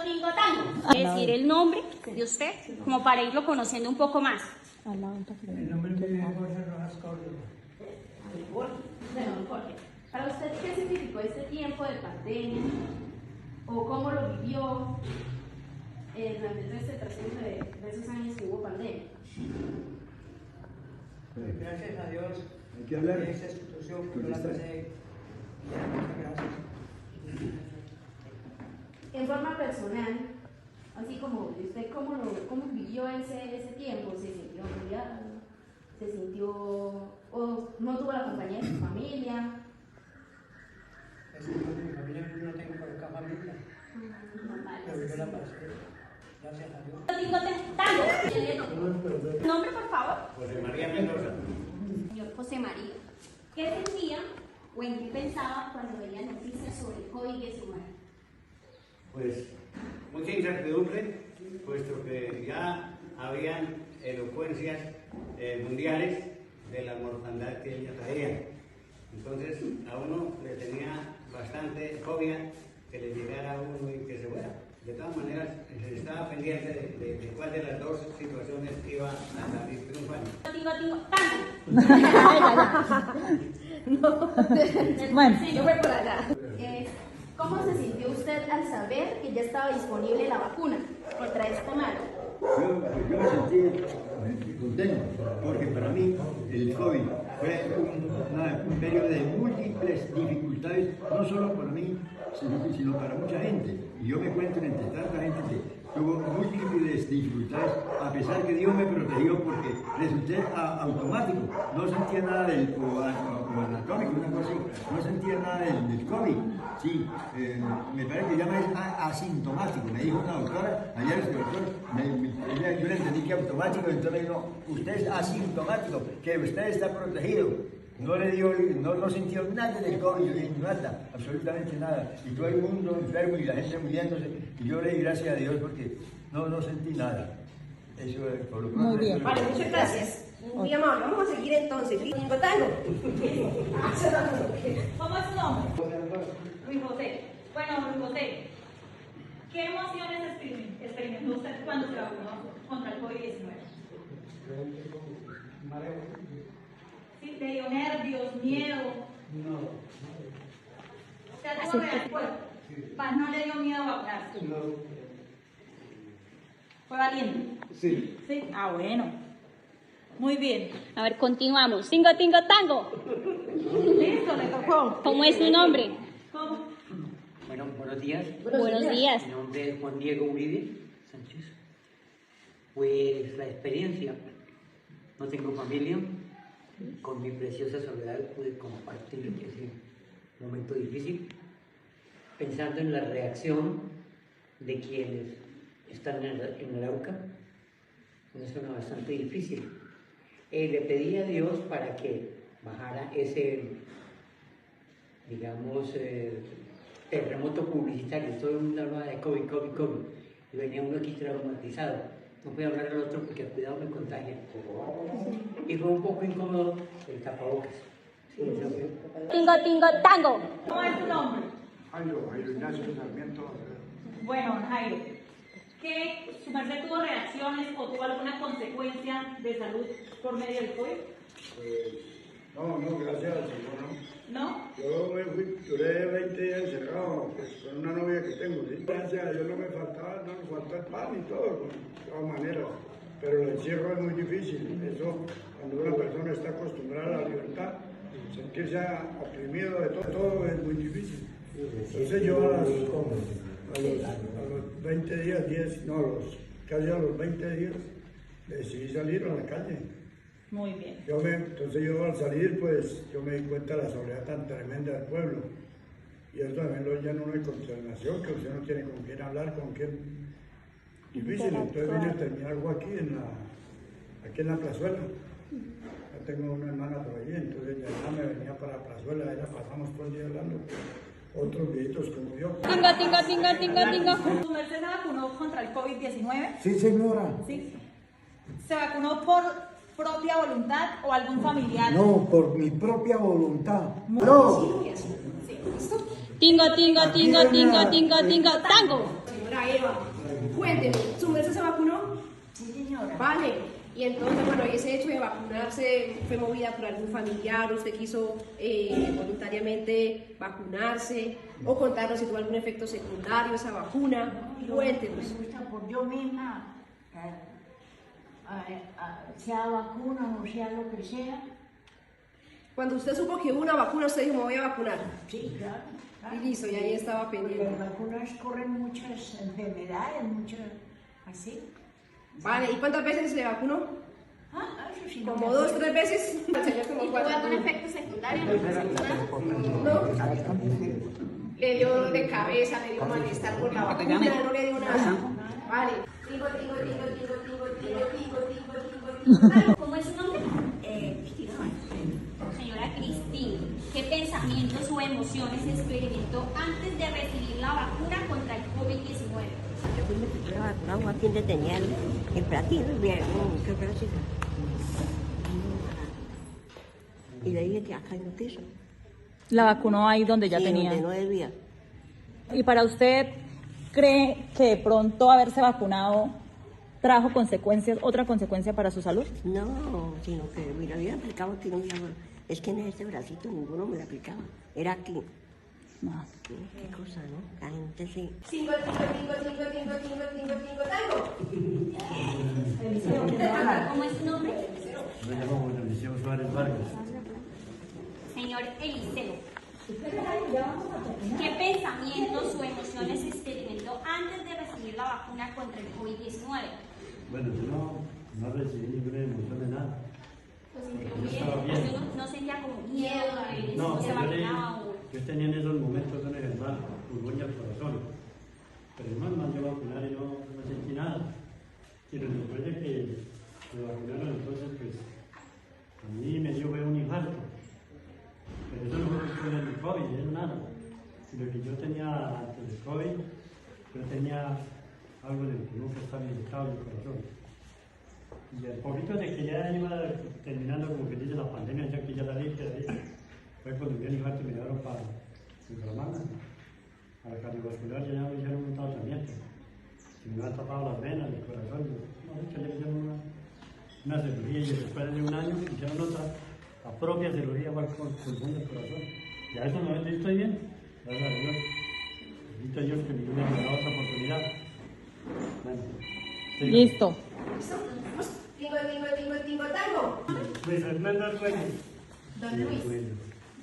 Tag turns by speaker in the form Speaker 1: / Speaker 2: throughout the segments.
Speaker 1: tingo, tango. Decir el nombre de usted, como para irlo conociendo un poco más.
Speaker 2: El nombre de Jorge Rojas Córdoba.
Speaker 1: Bueno, Jorge, ¿para usted qué significó este tiempo de pandemia? ¿O cómo lo vivió durante este transcurso de esos años que hubo pandemia?
Speaker 2: Gracias a Dios,
Speaker 3: Hay que hablar.
Speaker 2: esta institución que yo la pasé. Muchas gracias.
Speaker 1: En forma personal, así como usted, ¿cómo vivió ese tiempo? ¿Se sintió rodeado? ¿Se sintió, o no tuvo la compañía de su familia?
Speaker 2: Es que mi familia, yo no tengo por acá familia, pero yo la pasé. Gracias a Dios.
Speaker 1: Nombre, por favor.
Speaker 4: José María Mendoza.
Speaker 1: Señor José María, ¿qué sentía o en qué pensaba cuando veía noticias sobre el COVID-19?
Speaker 4: Pues mucha incertidumbre, puesto que ya habían elocuencias mundiales de la mortandad que ella traía. Entonces a uno le tenía bastante fobia que le llegara a uno y que se fuera. De todas maneras, se estaba pendiente de cuál de las dos situaciones iba a salir triunfante.
Speaker 2: Bueno,
Speaker 1: Sí, no fue por allá. ¿Cómo se sintió usted al saber que ya estaba disponible la vacuna contra este mal?
Speaker 3: Yo me sentí contento, porque para mí el COVID fue un periodo de múltiples dificultades, no solo para mí, sino para mucha gente. Y yo me encuentro entre tanta gente que tuvo múltiples dificultades, a pesar que Dios me protegió porque resulté automático, no sentía nada del o anatómico, una cosa así, no sentía nada del COVID. Sí, me parece que ya me es asintomático, me dijo una doctora, ayer el doctor, yo le entendí que automático, entonces me dijo, usted es asintomático, que usted está protegido. No le dio, no sintió nada del COVID, nada, absolutamente nada. Y todo el mundo enfermo y la gente muriéndose. Y yo le di gracias a Dios porque no sentí nada. Eso por lo pronto.
Speaker 2: Muy bien.
Speaker 5: Vale, muchas gracias. Muy amable. Vamos a seguir entonces. Tingo, tango.
Speaker 1: ¿Cómo es su nombre? Luis José. Bueno, Luis José, ¿qué emociones experimentó usted cuando se vacunó contra el COVID-19? ¿Sí? ¿Le dio nervios, miedo?
Speaker 2: no.
Speaker 1: O sea, tuvo reacción. No le dio miedo vacunarse.
Speaker 2: No.
Speaker 1: ¿Fue valiente?
Speaker 2: Sí.
Speaker 1: Sí. Ah, bueno. Muy bien. A ver, continuamos. Tingo, tingo, tango. Listo, le tocó. ¿Cómo es su nombre? ¿Cómo?
Speaker 6: Bueno, buenos días.
Speaker 1: Buenos días.
Speaker 6: Mi nombre es Juan Diego Uribe Sánchez. Pues la experiencia, no tengo familia, con mi preciosa soledad pude compartir ese momento difícil, pensando en la reacción de quienes están en el Arauca, una zona bastante difícil. Le pedí a Dios para que bajara ese, digamos, terremoto publicitario. Todo el mundo hablaba de COVID, y venía uno aquí traumatizado. No podía hablar al otro porque cuidado me contagia. Y fue un poco incómodo el tapabocas. Sí,
Speaker 1: Tingo, tingo, tango. ¿Cómo es tu nombre?
Speaker 3: Jairo Ignacio Sarmiento.
Speaker 1: Bueno, Jairo, ¿qué su merced tuvo reacciones o tuvo alguna consecuencia de salud por medio del COVID?
Speaker 3: No, gracias al Señor, no.
Speaker 1: ¿No?
Speaker 3: Yo duré 20 días encerrado pues, con una novia que tengo, ¿sí? Gracias a Dios no me faltaba el pan y todo, de todas maneras. Pero el encierro es muy difícil. Eso, cuando una persona está acostumbrada a la libertad, sentirse oprimido de todo es muy difícil. Entonces yo a los 20 días, casi a los 20 días, decidí salir a la calle.
Speaker 1: Muy bien.
Speaker 3: Entonces yo al salir, pues, yo me di cuenta de la soledad tan tremenda del pueblo. Y eso también lo llena uno de consternación, que usted no tiene con quién hablar, con quién. Difícil, entonces vine a terminar algo aquí en la plazuela. Ya tengo una hermana por allí, entonces ya me venía para la plazuela, ya pasamos todo el día hablando. Otros viejitos como yo.
Speaker 1: Tingo. ¿Su merced se vacunó contra el COVID-19?
Speaker 7: Sí, señora.
Speaker 1: Sí. ¿Se vacunó por propia voluntad o algún familiar?
Speaker 7: No, por mi propia voluntad.
Speaker 1: Tingo, tingo, tingo, tingo, tingo, tingo, tango.
Speaker 5: señora Eva, cuénteme, ¿su merced se vacunó?
Speaker 8: Sí, señora.
Speaker 5: Vale. Y entonces, bueno, ese hecho de vacunarse fue movida por algún familiar, usted quiso voluntariamente vacunarse, o contarnos si tuvo algún efecto secundario esa vacuna. Cuéntenos.
Speaker 8: Me gusta por yo misma, sea vacuna o sea lo que sea.
Speaker 5: Cuando usted supo que hubo una vacuna, usted dijo, me voy a vacunar.
Speaker 8: Sí, claro.
Speaker 5: Y listo, y ahí estaba pendiente.
Speaker 8: Las vacunas corren muchas enfermedades, muchas así.
Speaker 5: Vale, ¿y cuántas veces se vacunó?
Speaker 8: Eso sí.
Speaker 5: Como 2, 3 veces. El señor como
Speaker 1: ¿Y tuvo
Speaker 5: 4.
Speaker 1: algún efecto secundario?
Speaker 5: No. Le dio dolor de cabeza, le dio malestar por la vacuna, no le dio nada. Vale.
Speaker 9: ¿Cómo es su nombre?
Speaker 8: Cristina.
Speaker 9: Señora Cristina, ¿qué pensamientos o emociones experimentó antes de recibir la vacuna contra el COVID-19?
Speaker 5: Yo fui la primera vacunada aquí donde tenía el platino, ¿qué platino? Y de ahí que acá en el piso.
Speaker 10: La vacunó ahí donde ya
Speaker 5: Sí,
Speaker 10: tenía.
Speaker 5: donde no debía.
Speaker 10: ¿Y para usted cree que de pronto haberse vacunado trajo consecuencias, otra consecuencia para su salud?
Speaker 5: No, sino que me la habían aplicado aquí, no me la... Es que en este bracito ninguno me la aplicaba, era aquí.
Speaker 10: No.
Speaker 5: Qué cosa, ¿no? La gente sí.
Speaker 9: ¿Cómo es su nombre?
Speaker 3: Me llamo Eliseo Suárez Vargas.
Speaker 9: Señor Eliseo, ¿qué pensamientos o emociones experimentó antes de recibir la vacuna contra el COVID-19?
Speaker 3: Bueno, yo no recibí ninguna emoción de nada. Yo estaba bien.
Speaker 9: ¿Usted no sentía como miedo de
Speaker 3: No,
Speaker 9: no se vacunaba?
Speaker 3: yo tenía en esos momentos una enfermedad, pulmón y al corazón. Pero no me mandó a vacunar y no sentí nada. Pero después de que me vacunaron, entonces, pues, a mí me dio un infarto. Pero eso no fue por el COVID, es nada. Sino que yo tenía, antes del COVID, yo tenía algo en el pulmón que estaba irritado en el corazón. Y al poquito de que ya iba terminando, como que dice, la pandemia, ya que ya la dije, fue cuando me dio el infarto y me llevaron para Bucaramanga. A la cardiovascular ya me hicieron un tratamiento. Se me han tapado las venas, el corazón. Ya le hicieron una cirugía y después de un año me hicieron otra, la propia cirugía igual con el pulmón del corazón. Y a eso no estoy bien. Gracias a Dios. Bendito Dios que me dio otra oportunidad. Bueno,
Speaker 10: Listo.
Speaker 5: Tango.
Speaker 3: Luis Fernando Arguello.
Speaker 1: Don Luis,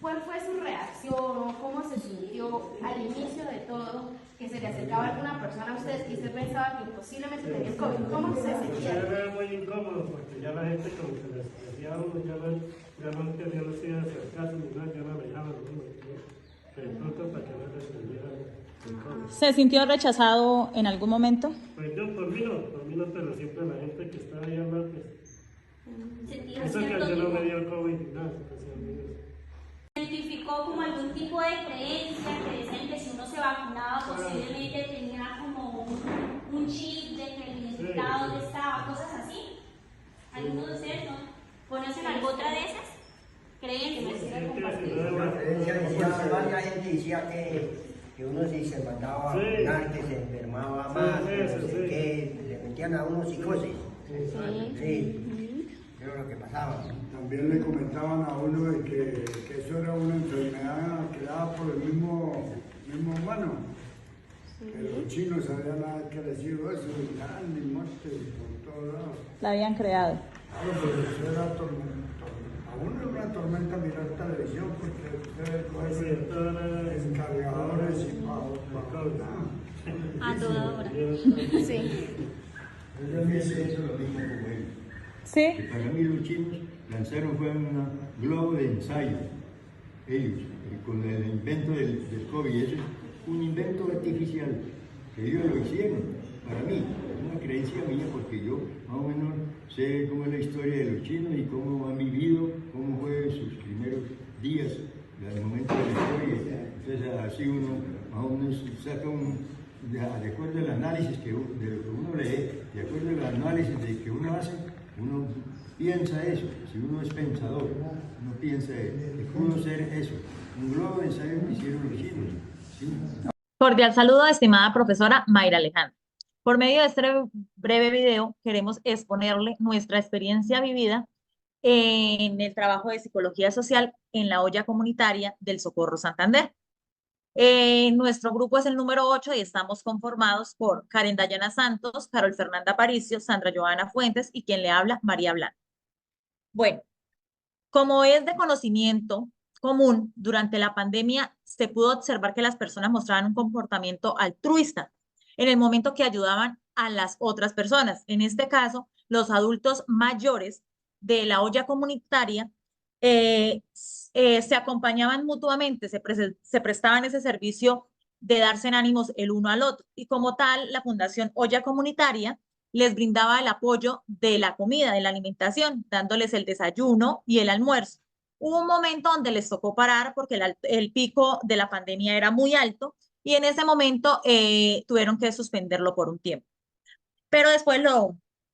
Speaker 1: ¿cuál fue su reacción o cómo se sintió al inicio de todo que se le acercaba alguna persona a usted y usted pensaba que posiblemente tenía el COVID? ¿Cómo se sentía?
Speaker 3: Era muy incómodo porque ya la gente como que les decía a uno, ya no quería los días acercarse ni nada, ya no dejaban uno. Pero pronto para que no les entendiera el COVID.
Speaker 10: ¿Se sintió rechazado en algún momento?
Speaker 3: Pues yo por mí no, pero siempre la gente que estaba ahí al lado, pues,
Speaker 9: ¿Sentía
Speaker 3: eso que
Speaker 9: cierto
Speaker 3: yo no me
Speaker 9: tipo?
Speaker 3: dio el COVID ni nada, pues, amigos.
Speaker 9: ¿Identificó como algún tipo de creencia que decían que si uno se vacunaba posiblemente tenía como un chip de que identificaba dónde estaba, cosas así? ¿Alguno de ustedes no conocen alguna otra de esas creencias?
Speaker 11: Varias gente decía que uno si se mandaba a vacunar, que se enfermaba más, que le metían a uno psicosis. Sí. Eso es lo que pasaba.
Speaker 7: También le comentaban a uno de que eso era una enfermedad creada por el mismo humano. Que los chinos habían crecido eso, y muerte por todos lados.
Speaker 10: La habían creado.
Speaker 7: Claro, pero eso era a uno era una tormenta mirar televisión porque ustedes pueden cargadores y
Speaker 9: A toda hora.
Speaker 1: Sí.
Speaker 3: Yo también hice eso lo mismo como él.
Speaker 10: ¿Sí?
Speaker 3: Que para mí los chinos lanzaron fue un globo de ensayo, ellos, con el invento del COVID. Eso es un invento artificial, que ellos lo hicieron, para mí, es una creencia mía, porque yo más o menos sé cómo es la historia de los chinos y cómo han vivido, cómo fue sus primeros días, el momento de la historia. Entonces así uno más o menos saca de acuerdo al análisis de lo que uno lee, de acuerdo al análisis de que uno hace, uno piensa eso. Si uno es pensador, uno piensa que pudo ser eso. Un globo de ensayo que hicieron los chinos. ¿Sí?
Speaker 10: Cordial saludo, estimada profesora Mayra Alejandra. Por medio de este breve video queremos exponerle nuestra experiencia vivida en el trabajo de psicología social en la olla comunitaria del Socorro Santander. Nuestro grupo es el número 8 y estamos conformados por Karen Dayana Santos, Carol Fernanda Aparicio, Sandra Joana Fuentes y quien le habla, María Blanca. Bueno, como es de conocimiento común, durante la pandemia se pudo observar que las personas mostraban un comportamiento altruista en el momento que ayudaban a las otras personas. En este caso, los adultos mayores de la olla comunitaria se acompañaban mutuamente, se prestaban ese servicio de darse en ánimos el uno al otro. Y como tal, la Fundación Olla Comunitaria les brindaba el apoyo de la comida, de la alimentación, dándoles el desayuno y el almuerzo. Hubo un momento donde les tocó parar porque el pico de la pandemia era muy alto y en ese momento tuvieron que suspenderlo por un tiempo. Pero después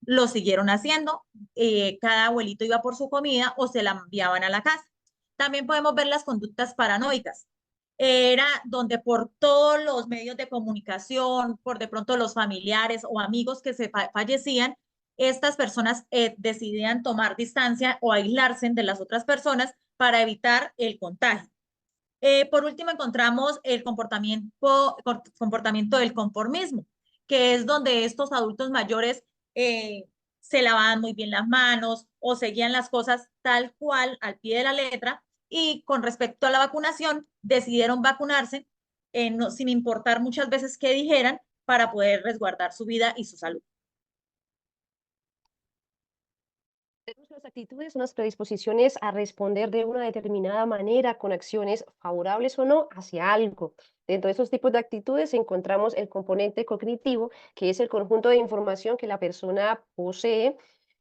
Speaker 10: lo siguieron haciendo. Cada abuelito iba por su comida o se la enviaban a la casa. También podemos ver las conductas paranoicas. Era donde por todos los medios de comunicación, por de pronto los familiares o amigos que se fallecían, estas personas decidían tomar distancia o aislarse de las otras personas para evitar el contagio. Por último, encontramos el comportamiento del conformismo, que es donde estos adultos mayores se lavaban muy bien las manos o seguían las cosas tal cual al pie de la letra, y con respecto a la vacunación, decidieron vacunarse sin importar muchas veces qué dijeran para poder resguardar su vida y su salud.
Speaker 5: Las actitudes son las predisposiciones a responder de una determinada manera con acciones favorables o no hacia algo. Dentro de esos tipos de actitudes encontramos el componente cognitivo, que es el conjunto de información que la persona posee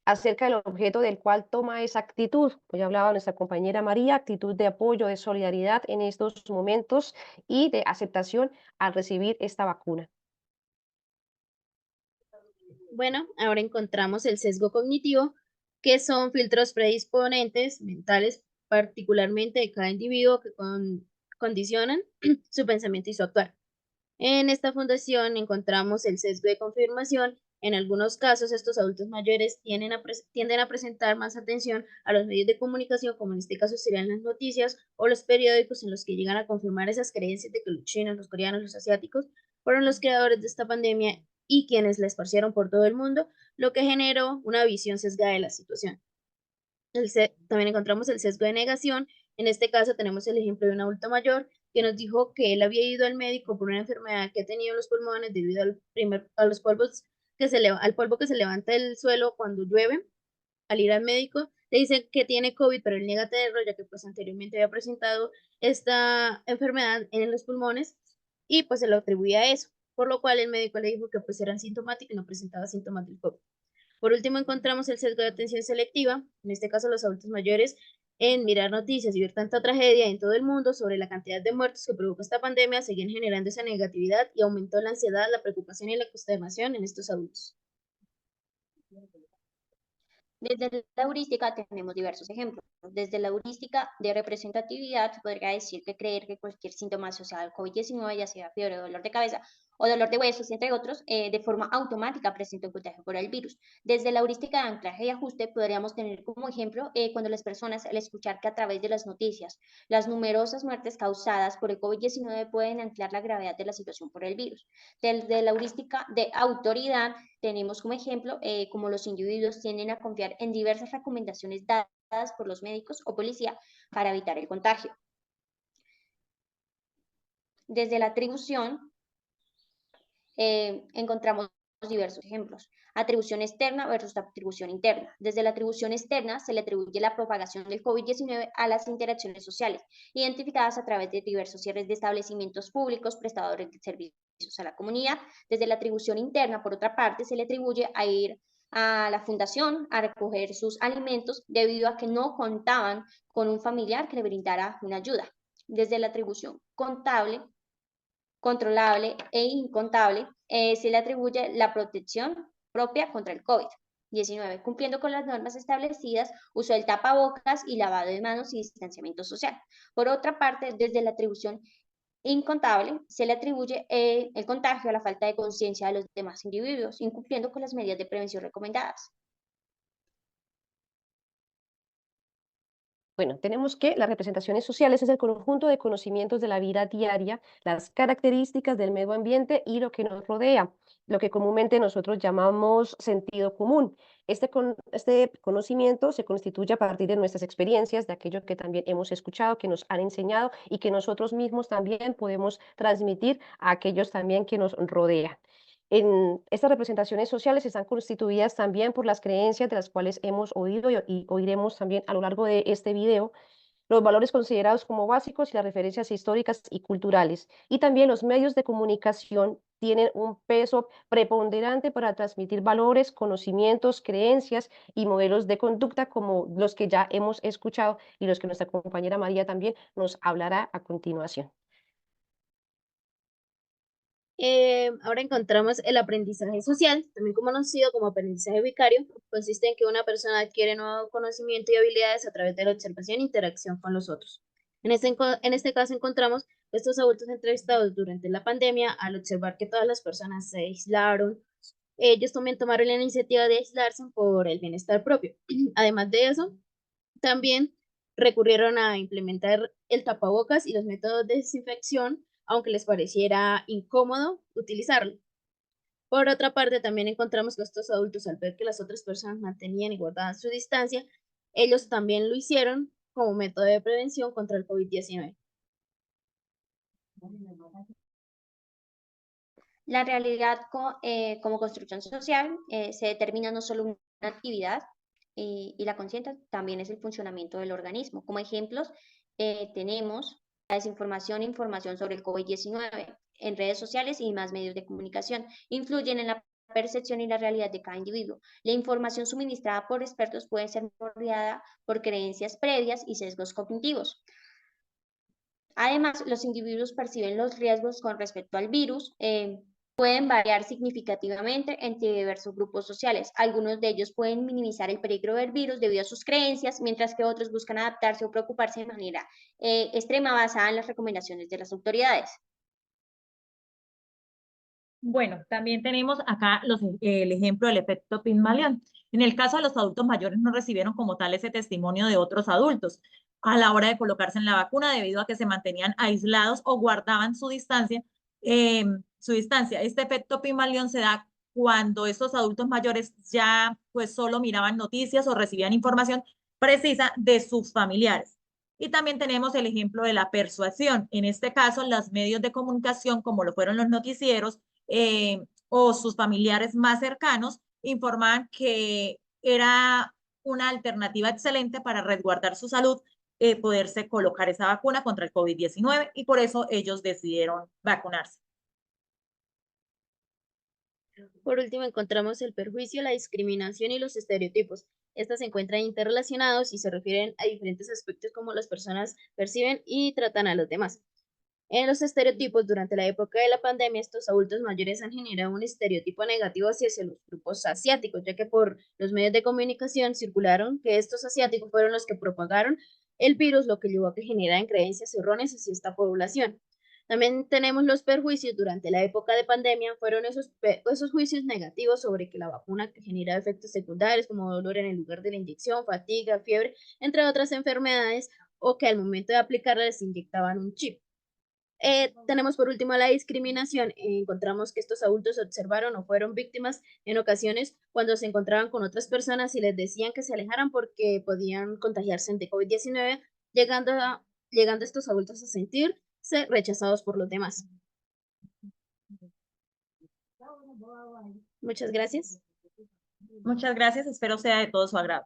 Speaker 5: acerca del objeto del cual toma esa actitud. Hoy hablaba nuestra compañera María, actitud de apoyo, de solidaridad en estos momentos y de aceptación al recibir esta vacuna.
Speaker 12: Bueno, ahora encontramos el sesgo cognitivo, que son filtros predisponentes mentales, particularmente de cada individuo, que condicionan su pensamiento y su actuar. En esta fundación encontramos el sesgo de confirmación. En algunos casos, estos adultos mayores tienden a presentar más atención a los medios de comunicación, como en este caso serían las noticias o los periódicos, en los que llegan a confirmar esas creencias de que los chinos, los coreanos, los asiáticos fueron los creadores de esta pandemia y quienes la esparcieron por todo el mundo, lo que generó una visión sesgada de la situación. También encontramos el sesgo de negación. En este caso tenemos el ejemplo de un adulto mayor que nos dijo que él había ido al médico por una enfermedad que ha tenido en los pulmones debido al polvo que se levanta del suelo cuando llueve. Al ir al médico le dicen que tiene COVID, pero él niega tenerlo, ya que pues anteriormente había presentado esta enfermedad en los pulmones y pues se lo atribuía a eso, por lo cual el médico le dijo que pues era asintomático y no presentaba síntomas del COVID. Por último, encontramos el sesgo de atención selectiva, en este caso los adultos mayores, en mirar noticias y ver tanta tragedia en todo el mundo sobre la cantidad de muertos que provoca esta pandemia, siguen generando esa negatividad y aumentó la ansiedad, la preocupación y la consternación en estos adultos.
Speaker 13: Desde la heurística tenemos diversos ejemplos. Desde la heurística de representatividad se podría decir que creer que cualquier síntoma asociado al COVID-19, ya sea fiebre, dolor de cabeza o dolor de huesos, entre otros, de forma automática presenta un contagio por el virus. Desde la heurística de anclaje y ajuste podríamos tener como ejemplo cuando las personas, al escuchar que a través de las noticias las numerosas muertes causadas por el COVID-19 pueden anclar la gravedad de la situación por el virus. Desde la heurística de autoridad tenemos como ejemplo cómo los individuos tienden a confiar en diversas recomendaciones dadas por los médicos o policía para evitar el contagio. Desde la atribución encontramos diversos ejemplos. Atribución externa versus atribución interna. Desde la atribución externa se le atribuye la propagación del COVID-19 a las interacciones sociales, identificadas a través de diversos cierres de establecimientos públicos, prestadores de servicios a la comunidad. Desde la atribución interna, por otra parte, se le atribuye a ir a la fundación a recoger sus alimentos debido a que no contaban con un familiar que le brindara una ayuda. Desde la atribución contable, controlable e incontable, se le atribuye la protección propia contra el COVID-19, cumpliendo con las normas establecidas, uso del tapabocas y lavado de manos y distanciamiento social. Por otra parte, desde la atribución incontable, se le atribuye el contagio a la falta de conciencia de los demás individuos, incumpliendo con las medidas de prevención recomendadas.
Speaker 5: Bueno, tenemos que las representaciones sociales es el conjunto de conocimientos de la vida diaria, las características del medio ambiente y lo que nos rodea, lo que comúnmente nosotros llamamos sentido común. Este conocimiento se constituye a partir de nuestras experiencias, de aquello que también hemos escuchado, que nos han enseñado y que nosotros mismos también podemos transmitir a aquellos también que nos rodean. Estas representaciones sociales están constituidas también por las creencias de las cuales hemos oído y oiremos también a lo largo de este video, los valores considerados como básicos y las referencias históricas y culturales. Y también los medios de comunicación tienen un peso preponderante para transmitir valores, conocimientos, creencias y modelos de conducta como los que ya hemos escuchado y los que nuestra compañera María también nos hablará a continuación.
Speaker 12: Ahora encontramos el aprendizaje social, también conocido como aprendizaje vicario. Consiste en que una persona adquiere nuevo conocimiento y habilidades a través de la observación e interacción con los otros. En este caso encontramos estos adultos entrevistados durante la pandemia, al observar que todas las personas se aislaron, ellos también tomaron la iniciativa de aislarse por el bienestar propio. Además de eso, también recurrieron a implementar el tapabocas y los métodos de desinfección, aunque les pareciera incómodo utilizarlo. Por otra parte, también encontramos que estos adultos, al ver que las otras personas mantenían y guardaban su distancia, ellos también lo hicieron como método de prevención contra el COVID-19.
Speaker 13: La realidad como construcción social se determina no solo una actividad y la conciencia, también es el funcionamiento del organismo. Como ejemplos, tenemos la desinformación e información sobre el COVID-19 en redes sociales y más medios de comunicación. Influyen en la percepción y la realidad de cada individuo. La información suministrada por expertos puede ser rodeada por creencias previas y sesgos cognitivos. Además, los individuos perciben los riesgos con respecto al virus, pueden variar significativamente entre diversos grupos sociales. Algunos de ellos pueden minimizar el peligro del virus debido a sus creencias, mientras que otros buscan adaptarse o preocuparse de manera extrema basada en las recomendaciones de las autoridades.
Speaker 10: Bueno, también tenemos acá el ejemplo del efecto Pygmalion. En el caso de los adultos mayores no recibieron como tal ese testimonio de otros adultos a la hora de colocarse en la vacuna debido a que se mantenían aislados o guardaban su distancia. Este efecto Pygmalion se da cuando estos adultos mayores ya pues solo miraban noticias o recibían información precisa de sus familiares. Y también tenemos el ejemplo de la persuasión. En este caso, los medios de comunicación, como lo fueron los noticieros, o sus familiares más cercanos, informaban que era una alternativa excelente para resguardar su salud, poderse colocar esa vacuna contra el COVID-19 y por eso ellos decidieron vacunarse.
Speaker 12: Por último, encontramos el perjuicio, la discriminación y los estereotipos. Estas se encuentran interrelacionados y se refieren a diferentes aspectos como las personas perciben y tratan a los demás. En los estereotipos, durante la época de la pandemia, estos adultos mayores han generado un estereotipo negativo hacia los grupos asiáticos, ya que por los medios de comunicación circularon que estos asiáticos fueron los que propagaron el virus, lo que llevó a que generaran creencias erróneas hacia esta población. También tenemos los perjuicios durante la época de pandemia, fueron esos juicios negativos sobre que la vacuna que genera efectos secundarios como dolor en el lugar de la inyección, fatiga, fiebre, entre otras enfermedades, o que al momento de aplicarla les inyectaban un chip. Tenemos por último la discriminación. Encontramos que estos adultos observaron o fueron víctimas en ocasiones cuando se encontraban con otras personas y les decían que se alejaran porque podían contagiarse de COVID-19, llegando estos adultos a sentirse rechazados por los demás. Muchas gracias.
Speaker 10: Muchas gracias, espero sea de todo su agrado.